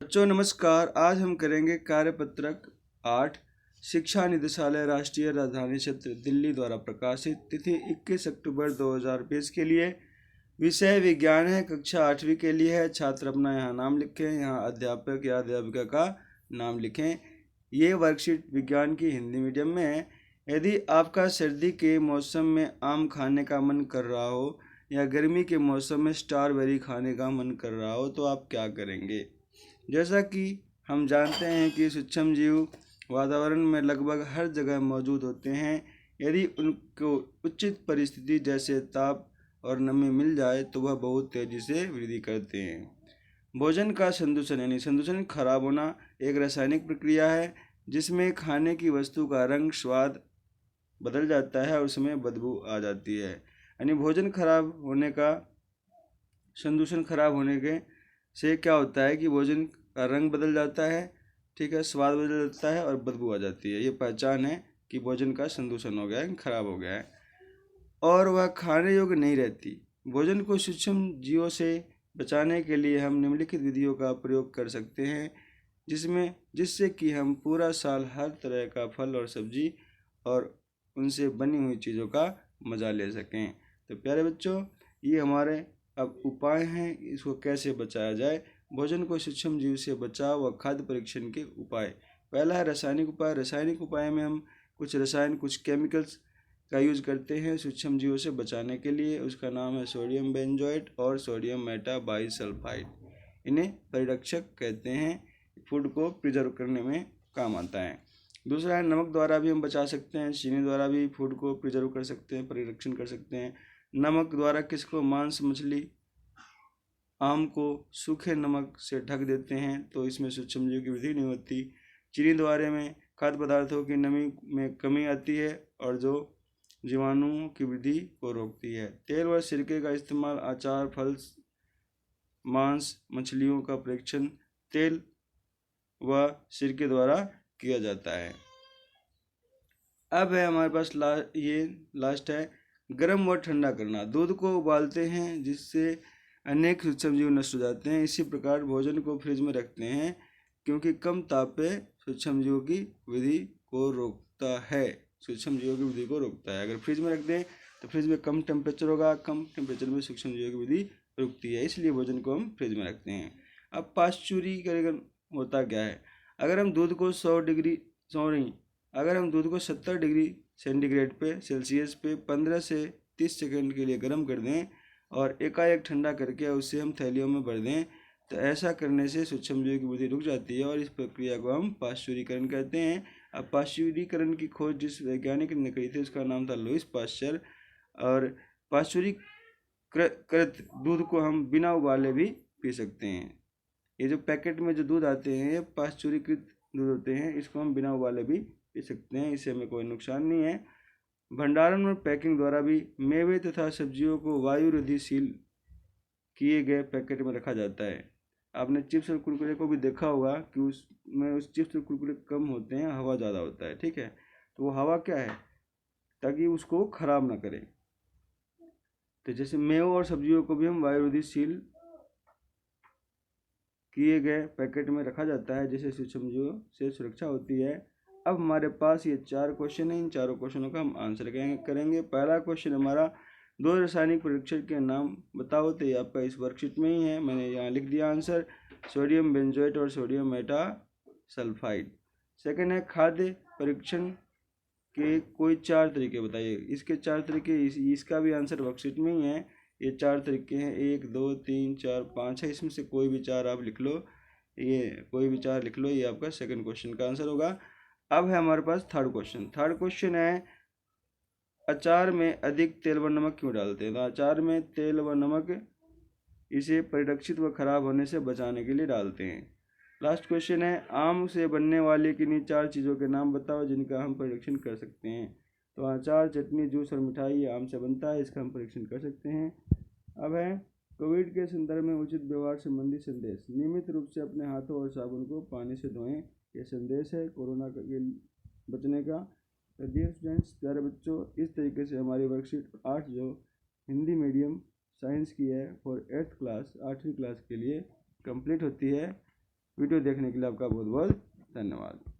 बच्चों नमस्कार। आज हम करेंगे कार्यपत्रक 8 शिक्षा निदेशालय राष्ट्रीय राजधानी क्षेत्र दिल्ली द्वारा प्रकाशित। तिथि 21 अक्टूबर 2020 के लिए। विषय विज्ञान है, कक्षा 8वीं के लिए है। छात्र अपना यहाँ नाम लिखें, यहाँ अध्यापक या अध्यापिका का नाम लिखें। ये वर्कशीट विज्ञान की हिंदी मीडियम में है। यदि आपका सर्दी के मौसम में आम खाने का मन कर रहा हो या गर्मी के मौसम में स्ट्रॉबेरी खाने का मन कर रहा हो तो आप क्या करेंगे? जैसा कि हम जानते हैं कि सूक्ष्म जीव वातावरण में लगभग हर जगह मौजूद होते हैं। यदि उनको उचित परिस्थिति जैसे ताप और नमी मिल जाए तो वह बहुत तेज़ी से वृद्धि करते हैं। भोजन का संदूषण यानी संदूषण खराब होना एक रासायनिक प्रक्रिया है जिसमें खाने की वस्तु का रंग स्वाद बदल जाता है और उसमें बदबू आ जाती है। यानी भोजन खराब होने का संदूषण खराब होने के से क्या होता है कि भोजन का रंग बदल जाता है, ठीक है, स्वाद बदल जाता है और बदबू आ जाती है। ये पहचान है कि भोजन का संदूषण हो गया है, खराब हो गया है और वह खाने योग्य नहीं रहती। भोजन को सूक्ष्म जीवों से बचाने के लिए हम निम्नलिखित विधियों का प्रयोग कर सकते हैं जिससे कि हम पूरा साल हर तरह का फल और सब्जी और उनसे बनी हुई चीज़ों का मज़ा ले सकें। तो प्यारे बच्चों, ये हमारे अब उपाय हैं, इसको कैसे बचाया जाए। भोजन को सूक्ष्म जीव से बचाव व खाद्य परीक्षण के उपाय। पहला है रासायनिक उपाय। रासायनिक उपाय में हम कुछ केमिकल्स का यूज करते हैं सूक्ष्म जीवों से बचाने के लिए। उसका नाम है सोडियम बेंजोएट और सोडियम मेटाबाइसल्फाइड। इन्हें परिरक्षक कहते हैं। फूड को प्रिजर्व करने में काम आता है। दूसरा है नमक द्वारा भी हम बचा सकते हैं। चीनी द्वारा भी फूड को प्रिजर्व कर सकते हैं, परिरक्षण कर सकते हैं। नमक द्वारा किसको? मांस, मछली, आम को सूखे नमक से ढक देते हैं तो इसमें सूक्ष्म जीव की वृद्धि नहीं होती। चीनी द्वारा में खाद्य पदार्थों की नमी में कमी आती है और जो जीवाणुओं की वृद्धि को रोकती है। तेल व सिरके का इस्तेमाल अचार, फल, मांस, मछलियों का परीक्षण तेल व सिरके द्वारा किया जाता है। अब है हमारे पास लास्ट है गर्म व ठंडा करना। दूध को उबालते हैं जिससे अनेक सूक्ष्म जीव नष्ट हो जाते हैं। इसी प्रकार भोजन को फ्रिज में रखते हैं क्योंकि कम ताप पे सूक्ष्म जीवों की वृद्धि को रोकता है। सूक्ष्म जीवों की वृद्धि को रोकता है। अगर फ्रिज में रख दें तो फ्रिज में कम टेम्परेचर होगा, कम टेम्परेचर में सूक्ष्म जीवों की वृद्धि रुकती है, इसलिए भोजन को हम फ्रिज में रखते हैं। अब पाश्चुरीकरण होता क्या है? अगर हम दूध को 70 डिग्री सेंटीग्रेड पे सेल्सियस पे 15 से 30 सेकंड के लिए गर्म कर दें और एकाएक ठंडा करके उसे हम थैलियों में भर दें तो ऐसा करने से सूक्ष्म जीवों की वृद्धि रुक जाती है और इस प्रक्रिया को हम पाश्चुरीकरण कहते हैं। अब पाश्चुरीकरण की खोज जिस वैज्ञानिक ने करी थी उसका नाम था लुईस पाश्चर। और पाश्चुरीकृत दूध को हम बिना उबाले भी पी सकते हैं। ये जो पैकेट में जो दूध आते हैं ये पाश्चुरीकृत दूध होते हैं, इसको हम बिना उबाले भी पी सकते हैं, इससे हमें कोई नुकसान नहीं है। भंडारण और पैकिंग द्वारा भी मेवे तथा सब्जियों को वायु रोधीशील किए गए पैकेट में रखा जाता है। आपने चिप्स और कुरकुरे को भी देखा होगा कि उस चिप्स और कुरकुरे कम होते हैं, हवा ज़्यादा होता है, ठीक है। तो वो हवा क्या है? ताकि उसको खराब ना करें। तो जैसे मेवों और सब्जियों को भी हम वायु रोधीशील किए गए पैकेट में रखा जाता है जिससे सूक्ष्म जीवों से सुरक्षा होती है। अब हमारे पास ये 4 क्वेश्चन हैं। इन चारों क्वेश्चनों का हम आंसर करेंगे। पहला क्वेश्चन हमारा 2 रासायनिक परीक्षण के नाम बताओ। तो ये आपका इस वर्कशीट में ही है, मैंने यहाँ लिख दिया आंसर, सोडियम बेंजोएट और सोडियम मेटासल्फाइड। सेकंड है खाद्य परीक्षण के कोई 4 तरीके बताइए। इसके 4 तरीके, इसका भी आंसर वर्कशीट में ही है। ये 4 तरीके हैं, 1 2 3 4 5 है, इसमें से कोई भी 4 आप लिख लो। ये आपका सेकंड क्वेश्चन का आंसर होगा। अब है हमारे पास थर्ड क्वेश्चन है अचार में अधिक तेल व नमक क्यों डालते हैं? तो अचार में तेल व नमक इसे परिरक्षित व खराब होने से बचाने के लिए डालते हैं। लास्ट क्वेश्चन है आम से बनने वाली किन्हीं 4 चीज़ों के नाम बताओ जिनका हम परीक्षण कर सकते हैं। तो अचार, चटनी, जूस और मिठाई आम से बनता है, इसका हम परीक्षण कर सकते हैं। अब है कोविड के संदर्भ में उचित व्यवहार संबंधी संदेश। नियमित रूप से अपने हाथों और साबुन को पानी से धोएं। ये संदेश है कोरोना के बचने का। तो डियर स्टूडेंट्स, प्यारे बच्चों, इस तरीके से हमारी वर्कशीट 8 जो हिंदी मीडियम साइंस की है फॉर 8th क्लास 8वीं क्लास के लिए कंप्लीट होती है। वीडियो देखने के लिए आपका बहुत बहुत धन्यवाद।